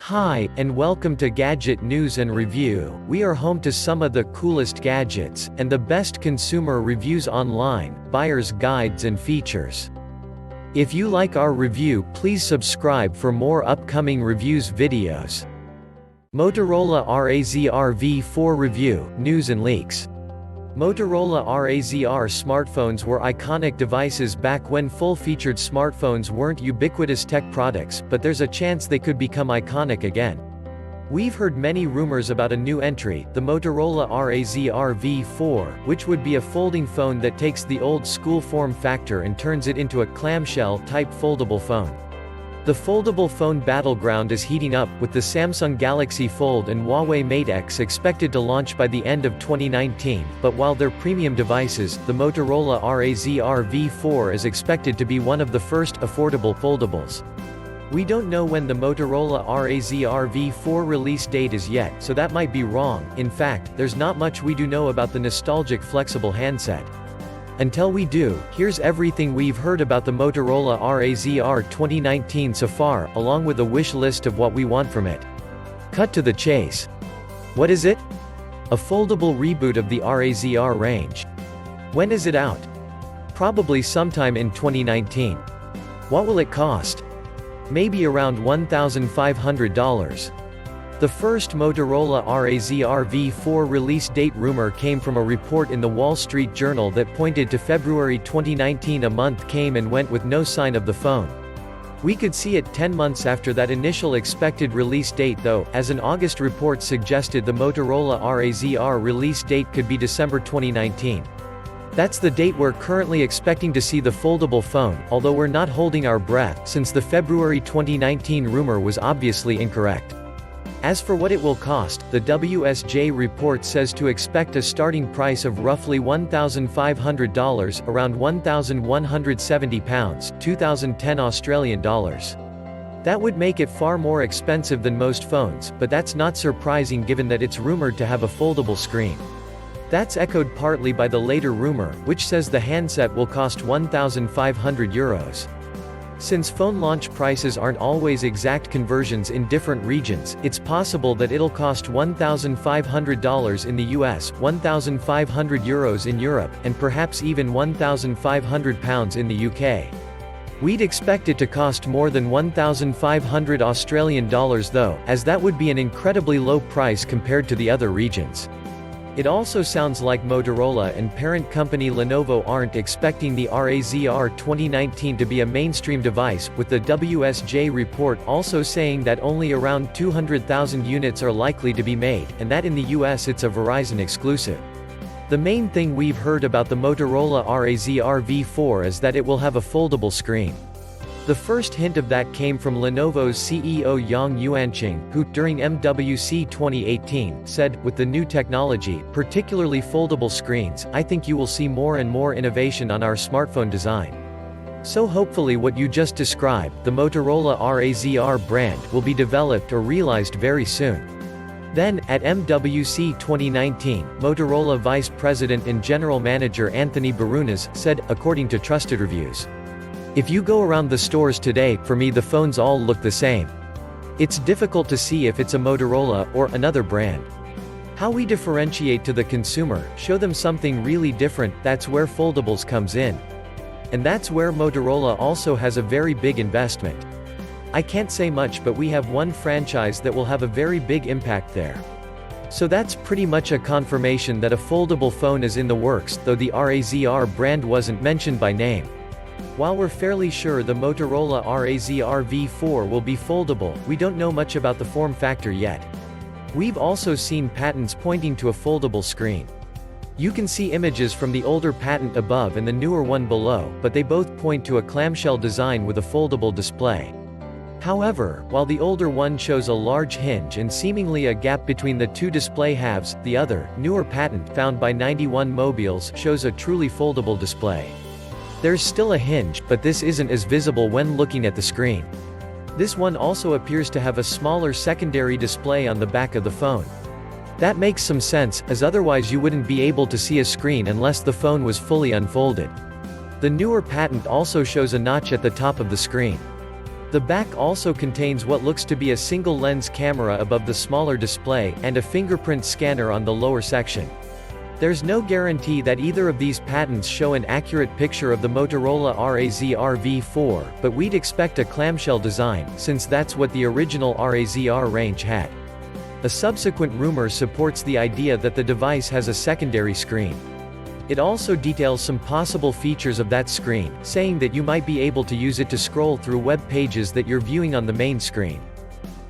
Hi, and welcome to Gadget News and Review. We are home to some of the coolest gadgets, and the best consumer reviews online, buyer's guides and features. If you like our review, please subscribe for more upcoming reviews videos. Motorola Razr V4 Review, News and Leaks. Motorola Razr smartphones were iconic devices back when full-featured smartphones weren't ubiquitous tech products, but there's a chance they could become iconic again. We've heard many rumors about a new entry, the Motorola Razr V4, which would be a folding phone that takes the old-school form factor and turns it into a clamshell-type foldable phone. The foldable phone battleground is heating up, with the Samsung Galaxy Fold and Huawei Mate X expected to launch by the end of 2019, but while they're premium devices, the Motorola Razr V4 is expected to be one of the first affordable foldables. We don't know when the Motorola Razr V4 release date is yet, so that might be wrong. In fact, there's not much we do know about the nostalgic flexible handset. Until we do, here's everything we've heard about the Motorola Razr 2019 so far, along with a wish list of what we want from it. Cut to the chase. What is it? A foldable reboot of the Razr range. When is it out? Probably sometime in 2019. What will it cost? Maybe around $1,500. The first Motorola Razr V4 release date rumor came from a report in the Wall Street Journal that pointed to February 2019. A month came and went with no sign of the phone. We could see it 10 months after that initial expected release date though, as an August report suggested the Motorola Razr release date could be December 2019. That's the date we're currently expecting to see the foldable phone, although we're not holding our breath, since the February 2019 rumor was obviously incorrect. As for what it will cost, the WSJ report says to expect a starting price of roughly $1,500, around £1,170, 2010 Australian dollars. That would make it far more expensive than most phones, but that's not surprising given that it's rumored to have a foldable screen. That's echoed partly by the later rumor, which says the handset will cost €1,500. Since phone launch prices aren't always exact conversions in different regions, it's possible that it'll cost $1,500 in the US, €1,500 in Europe, and perhaps even £1,500 in the UK. We'd expect it to cost more than $1,500 Australian dollars though, as that would be an incredibly low price compared to the other regions. It also sounds like Motorola and parent company Lenovo aren't expecting the Razr 2019 to be a mainstream device, with the WSJ report also saying that only around 200,000 units are likely to be made, and that in the US it's a Verizon exclusive. The main thing we've heard about the Motorola Razr V4 is that it will have a foldable screen. The first hint of that came from Lenovo's CEO Yang Yuanqing, who, during MWC 2018, said, "With the new technology, particularly foldable screens, I think you will see more and more innovation on our smartphone design." So hopefully what you just described, the Motorola Razr brand, will be developed or realized very soon. Then, at MWC 2019, Motorola Vice President and General Manager Anthony Barunas said, according to trusted reviews, "If you go around the stores today, for me the phones all look the same. It's difficult to see if it's a Motorola, or another brand. How we differentiate to the consumer, show them something really different, that's where foldables comes in. And that's where Motorola also has a very big investment. I can't say much but we have one franchise that will have a very big impact there." So that's pretty much a confirmation that a foldable phone is in the works, though the Razr brand wasn't mentioned by name. While we're fairly sure the Motorola Razr V4 will be foldable, we don't know much about the form factor yet. We've also seen patents pointing to a foldable screen. You can see images from the older patent above and the newer one below, but they both point to a clamshell design with a foldable display. However, while the older one shows a large hinge and seemingly a gap between the two display halves, the other, newer patent, found by 91 Mobiles, shows a truly foldable display. There's still a hinge, but this isn't as visible when looking at the screen. This one also appears to have a smaller secondary display on the back of the phone. That makes some sense, as otherwise you wouldn't be able to see a screen unless the phone was fully unfolded. The newer patent also shows a notch at the top of the screen. The back also contains what looks to be a single lens camera above the smaller display, and a fingerprint scanner on the lower section. There's no guarantee that either of these patents show an accurate picture of the Motorola Razr V4, but we'd expect a clamshell design, since that's what the original Razr range had. A subsequent rumor supports the idea that the device has a secondary screen. It also details some possible features of that screen, saying that you might be able to use it to scroll through web pages that you're viewing on the main screen.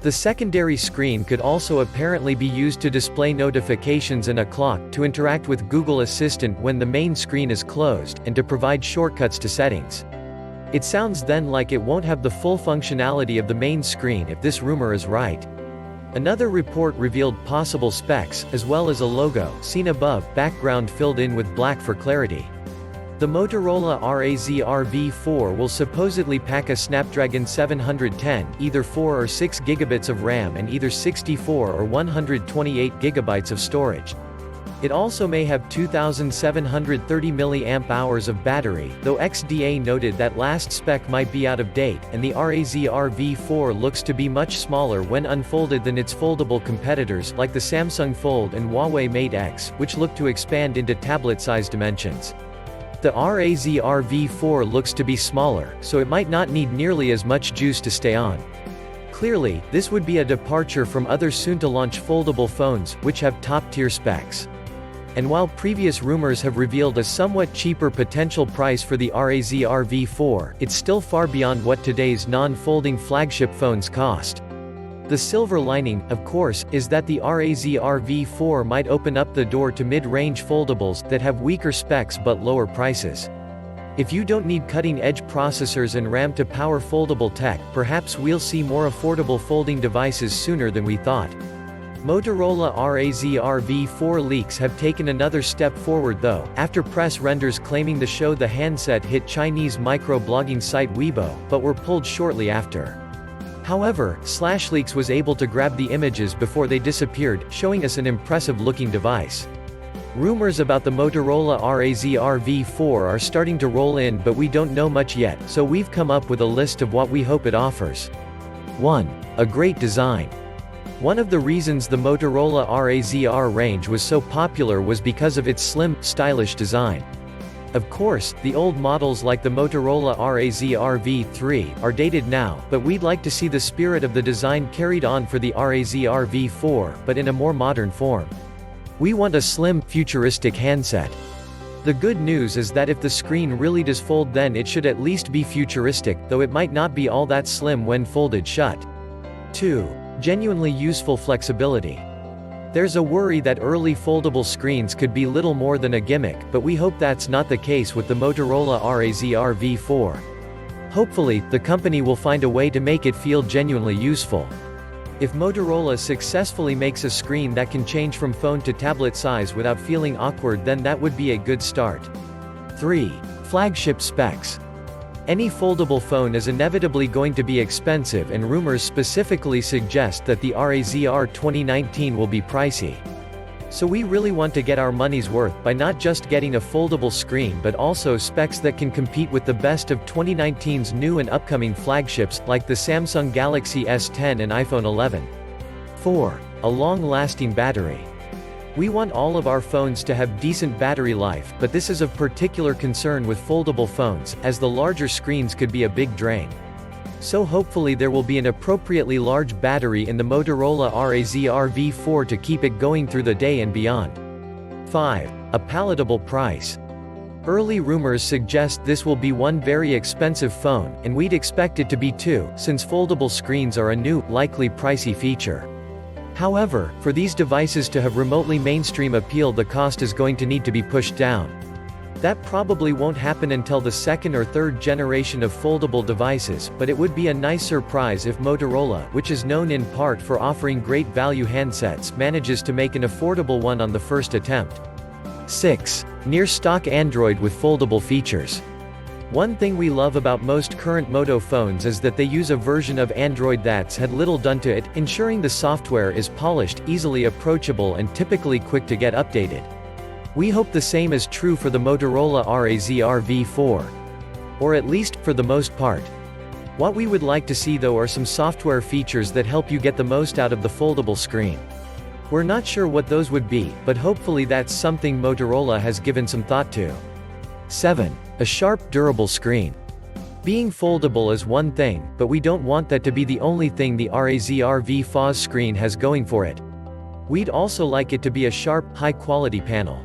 The secondary screen could also apparently be used to display notifications and a clock, to interact with Google Assistant when the main screen is closed, and to provide shortcuts to settings. It sounds then like it won't have the full functionality of the main screen if this rumor is right. Another report revealed possible specs, as well as a logo, seen above, background filled in with black for clarity. The Motorola Razr V4 will supposedly pack a Snapdragon 710, either 4 or 6 GB of RAM and either 64 or 128 GB of storage. It also may have 2,730 mAh of battery, though XDA noted that last spec might be out of date, and the Razr V4 looks to be much smaller when unfolded than its foldable competitors like the Samsung Fold and Huawei Mate X, which look to expand into tablet-size dimensions. The Razr V4 looks to be smaller, so it might not need nearly as much juice to stay on. Clearly, this would be a departure from other soon-to-launch foldable phones, which have top-tier specs. And while previous rumors have revealed a somewhat cheaper potential price for the Razr V4, it's still far beyond what today's non-folding flagship phones cost. The silver lining, of course, is that the Razr V4 might open up the door to mid-range foldables that have weaker specs but lower prices. If you don't need cutting-edge processors and RAM to power foldable tech, perhaps we'll see more affordable folding devices sooner than we thought. Motorola Razr V4 leaks have taken another step forward though, after press renders claiming the show the handset hit Chinese micro-blogging site Weibo, but were pulled shortly after. However, SlashLeaks was able to grab the images before they disappeared, showing us an impressive-looking device. Rumors about the Motorola Razr V4 are starting to roll in, but we don't know much yet, so we've come up with a list of what we hope it offers. 1. A great design. One of the reasons the Motorola Razr range was so popular was because of its slim, stylish design. Of course, the old models like the Motorola Razr V3 are dated now, but we'd like to see the spirit of the design carried on for the Razr V4, but in a more modern form. We want a slim, futuristic handset. The good news is that if the screen really does fold, then it should at least be futuristic, though it might not be all that slim when folded shut. 2. Genuinely useful flexibility. There's a worry that early foldable screens could be little more than a gimmick, but we hope that's not the case with the Motorola Razr V4. Hopefully, the company will find a way to make it feel genuinely useful. If Motorola successfully makes a screen that can change from phone to tablet size without feeling awkward, then that would be a good start. 3. Flagship specs. Any foldable phone is inevitably going to be expensive, and rumors specifically suggest that the Razr 2019 will be pricey. So we really want to get our money's worth by not just getting a foldable screen but also specs that can compete with the best of 2019's new and upcoming flagships, like the Samsung Galaxy S10 and iPhone 11. 4. A long-lasting battery. We want all of our phones to have decent battery life, but this is of particular concern with foldable phones, as the larger screens could be a big drain. So hopefully there will be an appropriately large battery in the Motorola Razr V4 to keep it going through the day and beyond. 5. A palatable price. Early rumors suggest this will be one very expensive phone, and we'd expect it to be too, since foldable screens are a new, likely pricey feature. However, for these devices to have remotely mainstream appeal, the cost is going to need to be pushed down. That probably won't happen until the second or third generation of foldable devices, but it would be a nice surprise if Motorola, which is known in part for offering great value handsets, manages to make an affordable one on the first attempt. 6. Near-stock Android with foldable features. One thing we love about most current Moto phones is that they use a version of Android that's had little done to it, ensuring the software is polished, easily approachable and typically quick to get updated. We hope the same is true for the Motorola Razr V4. Or at least, for the most part. What we would like to see though are some software features that help you get the most out of the foldable screen. We're not sure what those would be, but hopefully that's something Motorola has given some thought to. 7. A sharp, durable screen. Being foldable is one thing, but we don't want that to be the only thing the Razr V4 screen has going for it. We'd also like it to be a sharp, high-quality panel.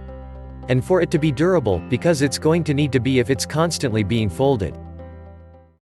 And for it to be durable, because it's going to need to be if it's constantly being folded.